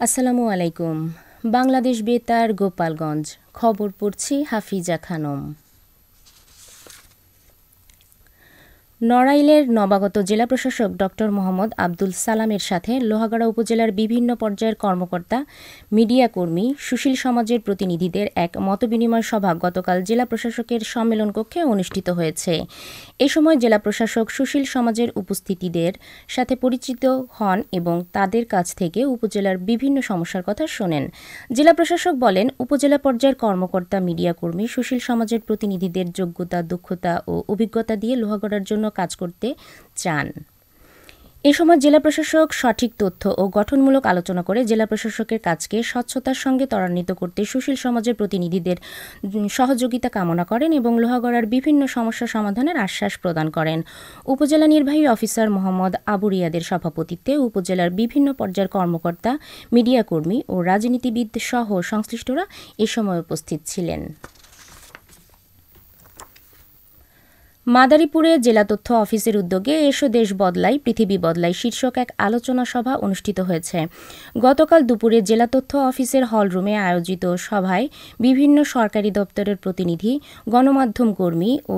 আসসালামু আলাইকুম। বাংলাদেশ বেতার গোপালগঞ্জ। খবর পড়ছি হাফিজা খানম। নড়াইলের নবাগত জেলা প্রশাসক ড মোহাম্মদ আব্দুল সালামের সাথে লোহাগাড়া উপজেলার বিভিন্ন পর্যায়ের কর্মকর্তা, মিডিয়া কর্মী, সুশীল সমাজের প্রতিনিধিদের এক মতবিনিময় সভা গতকাল জেলা প্রশাসকের সম্মেলন কক্ষে অনুষ্ঠিত হয়েছে। এ সময় জেলা প্রশাসক সুশীল সমাজের উপস্থিতিদের সাথে পরিচিত হন এবং তাদের কাছ থেকে উপজেলার বিভিন্ন সমস্যার কথা শোনেন। জেলা প্রশাসক বলেন, উপজেলা পর্যায়ের কর্মকর্তা, মিডিয়া কর্মী, সুশীল সমাজের প্রতিনিধিদের যোগ্যতা, দক্ষতা ও অভিজ্ঞতা দিয়ে লোহাগড়ার জন্য কাজ করতে চান। এ সময় জেলা প্রশাসক সঠিক তথ্য ও গঠনমূলক আলোচনা করে জেলা প্রশাসকের কাজকে স্বচ্ছতার সঙ্গে ত্বরান্বিত করতে সুশীল সমাজের প্রতিনিধিদের সহযোগিতা কামনা করেন এবং লোহাগড়ার বিভিন্ন সমস্যা সমাধানের আশ্বাস প্রদান করেন। উপজেলা নির্বাহী অফিসার মোহাম্মদ আবু রিয়াদের সভাপতিত্বে উপজেলার বিভিন্ন পর্যায়ের কর্মকর্তা, মিডিয়া কর্মী ও রাজনীতিবিদ সহ সংশ্লিষ্টরা এ সময় উপস্থিত ছিলেন। মাদারীপুরে জেলা তথ্য অফিসের উদ্যোগে এসো দেশ বদলাই পৃথিবী বদলাই শীর্ষক এক আলোচনা সভা অনুষ্ঠিত হয়েছে। গতকাল দুপুরে জেলা তথ্য অফিসের হলরুমে আয়োজিত সভায় বিভিন্ন সরকারি দপ্তরের প্রতিনিধি, গণমাধ্যম কর্মী ও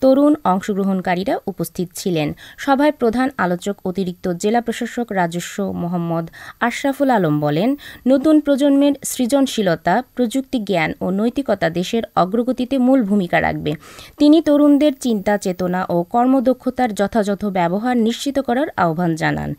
তরুণ অংশগ্রহণকারীরা উপস্থিত ছিলেন। সভায় প্রধান আলোচক অতিরিক্ত জেলা প্রশাসক রাজস্ব মোহাম্মদ আশরাফুল আলম বলেন, নতুন প্রজন্মের সৃজনশীলতা, প্রযুক্তি জ্ঞান ও নৈতিকতা দেশের অগ্রগতিতে মূল ভূমিকা রাখবে। তিনি তরুণদের চিন্তা, চেতনা ও কর্মদক্ষতার যথাযথ ব্যবহার নিশ্চিত করার আহ্বান জানান।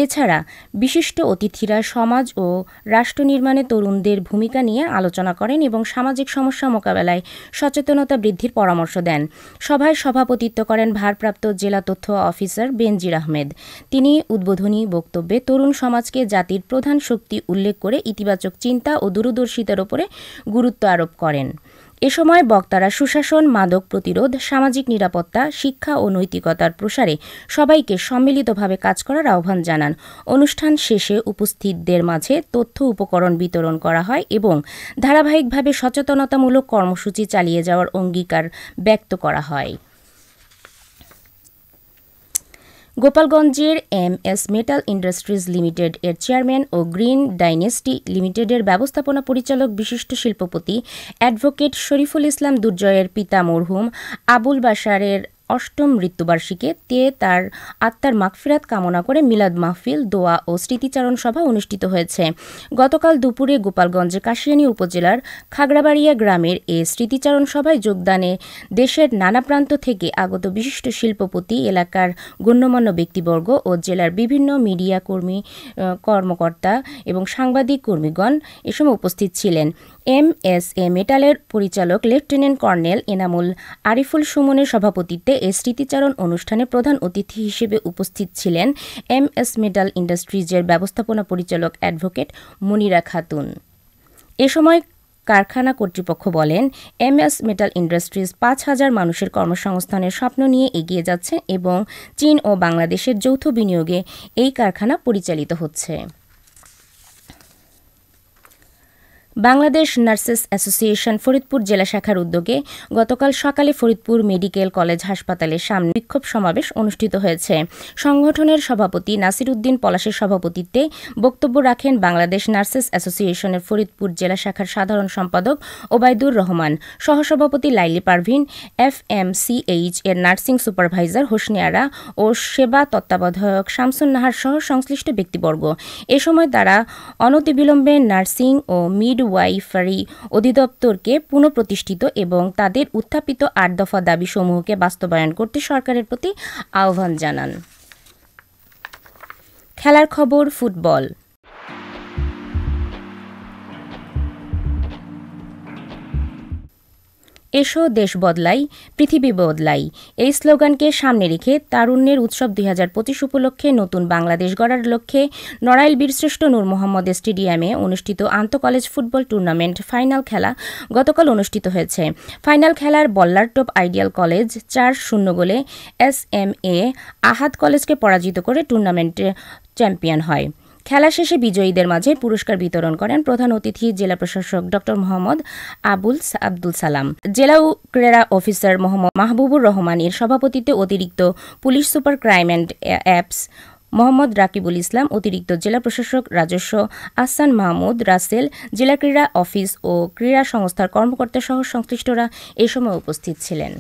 এছাড়া বিশিষ্ট অতিথিরা সমাজ ও রাষ্ট্র নির্মাণে তরুণদের ভূমিকা নিয়ে আলোচনা করেন এবং সামাজিক সমস্যা মোকাবেলায় সচেতনতা বৃদ্ধির পরামর্শ দেন। সভায় সভাপতিত্ব করেন ভারপ্রাপ্ত জেলা তথ্য অফিসার বেনজির আহমেদ। তিনি উদ্বোধনী বক্তব্যে তরুণ সমাজকে জাতির প্রধান শক্তি উল্লেখ করে ইতিবাচক চিন্তা ও দূরদর্শিতার উপরে গুরুত্ব আরোপ করেন। এ সময় বক্তারা সুশাসন, মাদক প্রতিরোধ, সামাজিক নিরাপত্তা, শিক্ষা ও নৈতিকতার প্রসারে সবাইকে সম্মিলিতভাবে কাজ করার আহ্বান জানান। অনুষ্ঠান শেষে উপস্থিতদের মাঝে তথ্য উপকরণ বিতরণ করা হয় এবং ধারাবাহিকভাবে সচেতনতামূলক কর্মসূচি চালিয়ে যাওয়ার অঙ্গীকার ব্যক্ত করা হয়। গোপালগঞ্জের MS মেটাল ইন্ডাস্ট্রিজ লিমিটেড এর চেয়ারম্যান ও গ্রিন ডাইনেস্টি লিমিটেডের ব্যবস্থাপনা পরিচালক, বিশিষ্ট শিল্পপতি অ্যাডভোকেট শরীফুল ইসলাম দুর্জয়ের পিতা মরহুম আবুল বাশারের ৮ম মৃত্যুবার্ষিকীতে তার আত্মার মাগফিরাত কামনা করে মিলাদ মাহফিল, দোয়া ও স্মৃতিচারণ সভা অনুষ্ঠিত হয়েছে। গতকাল দুপুরে গোপালগঞ্জের কাশিয়ানী উপজেলার খাগড়াবাড়িয়া গ্রামের এ স্মৃতিচারণ সভায় যোগদানে দেশের নানা প্রান্ত থেকে আগত বিশিষ্ট শিল্পপতি, এলাকার গণ্যমান্য ব্যক্তিবর্গ ও জেলার বিভিন্ন মিডিয়া কর্মী, কর্মকর্তা এবং সাংবাদিক কর্মীগণ এ সময় উপস্থিত ছিলেন। MSA মেটালের পরিচালক লেফটেন্যান্ট কর্নেল এনামুল আরিফুল সুমনের সভাপতিত্বে এ স্মৃতিচারণ অনুষ্ঠানে প্রধান অতিথি হিসেবে উপস্থিত ছিলেন MS মেটাল ইন্ডাস্ট্রিজের ব্যবস্থাপনা পরিচালক অ্যাডভোকেট মনিরা খাতুন। এ সময় কারখানা কর্তৃপক্ষ বলেন, MS মেটাল ইন্ডাস্ট্রিজ ৫,০০০ মানুষের কর্মসংস্থানের স্বপ্ন নিয়ে এগিয়ে যাচ্ছে এবং চীন ও বাংলাদেশের যৌথ বিনিয়োগে এই কারখানা পরিচালিত হচ্ছে। বাংলাদেশ নার্সেস অ্যাসোসিয়েশন ফরিদপুর জেলা শাখার উদ্যোগে গতকাল সকালে ফরিদপুর মেডিকেল কলেজ হাসপাতালের সামনে বিক্ষোভ সমাবেশ অনুষ্ঠিত হয়েছে। সংগঠনের সভাপতি নাসির উদ্দিন পলাশের সভাপতিত্বে বক্তব্য রাখেন বাংলাদেশ নার্সেস অ্যাসোসিয়েশনের ফরিদপুর জেলা শাখার সাধারণ সম্পাদক ওবায়দুর রহমান, সহসভাপতি লাইলি পারভিন, FMCH এর নার্সিং সুপারভাইজার হোসনে আরা ও সেবা তত্ত্বাবধায়ক শামসুন নাহার সহ সংশ্লিষ্ট ব্যক্তিবর্গ। এ সময় তারা অনতিবিলম্বে নার্সিং ও মিডওয়াইফারি অধিদপ্তরকে পুনঃপ্রতিষ্ঠিত এবং তাদের উত্থাপিত ৮ দফা দাবিসমূহকে বাস্তবায়ন করতে সরকারের প্রতি আহ্বান জানান। খেলার খবর, ফুটবল। এসো দেশ বদলাই পৃথিবী বদলাই এই স্লোগানকে সামনে রেখে তারুণ্যের উৎসব ২০২৫ উপলক্ষে নতুন বাংলাদেশ গড়ার লক্ষ্যে নড়াইল বীরশ্রেষ্ঠ নূর মোহাম্মদ স্টেডিয়ামে অনুষ্ঠিত আন্তঃকলেজ ফুটবল টুর্নামেন্ট ফাইনাল খেলা গতকাল অনুষ্ঠিত হয়েছে। ফাইনাল খেলার বল্লারটপ আইডিয়াল কলেজ ৪-০ গোলে SMA আহাদ কলেজকে পরাজিত করে টুর্নামেন্টে চ্যাম্পিয়ন হয়। খেলা শেষে বিজয়ীদের মাঝে পুরস্কার বিতরণ করেন প্রধান অতিথি জেলা প্রশাসক ড মোহাম্মদ আব্দুল সালাম। জেলা ক্রীড়া অফিসার মোহাম্মদ মাহবুবুর রহমান এর সভাপতিত্বে অতিরিক্ত police super crime and ops Mohammad Rakibul Islam, অতিরিক্ত জেলা প্রশাসক রাজস্ব আহসান মাহমুদ রাসেল, জেলা ক্রীড়া অফিস ও ক্রীড়া সংস্থার কর্মকর্তাসহ সংশ্লিষ্টরা এ সময় উপস্থিত ছিলেন।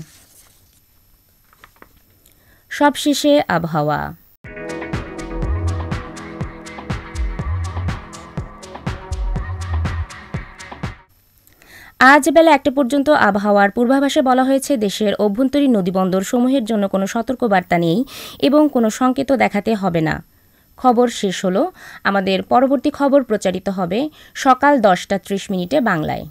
সবশেষে আবহাওয়া। আজ বেলা 1টা পর্যন্ত আবহাওয়ার পূর্বাভাসে বলা হয়েছে দেশের অভ্যন্তরীণ নদীবন্দর সমূহের জন্য কোনো সতর্কবার্তা নেই এবং কোনো সংকেতও দেখাতে হবে না। খবর শেষ হলো। আমাদের পরবর্তী খবর প্রচারিত হবে সকাল 10টা 30 মিনিটে বাংলায়।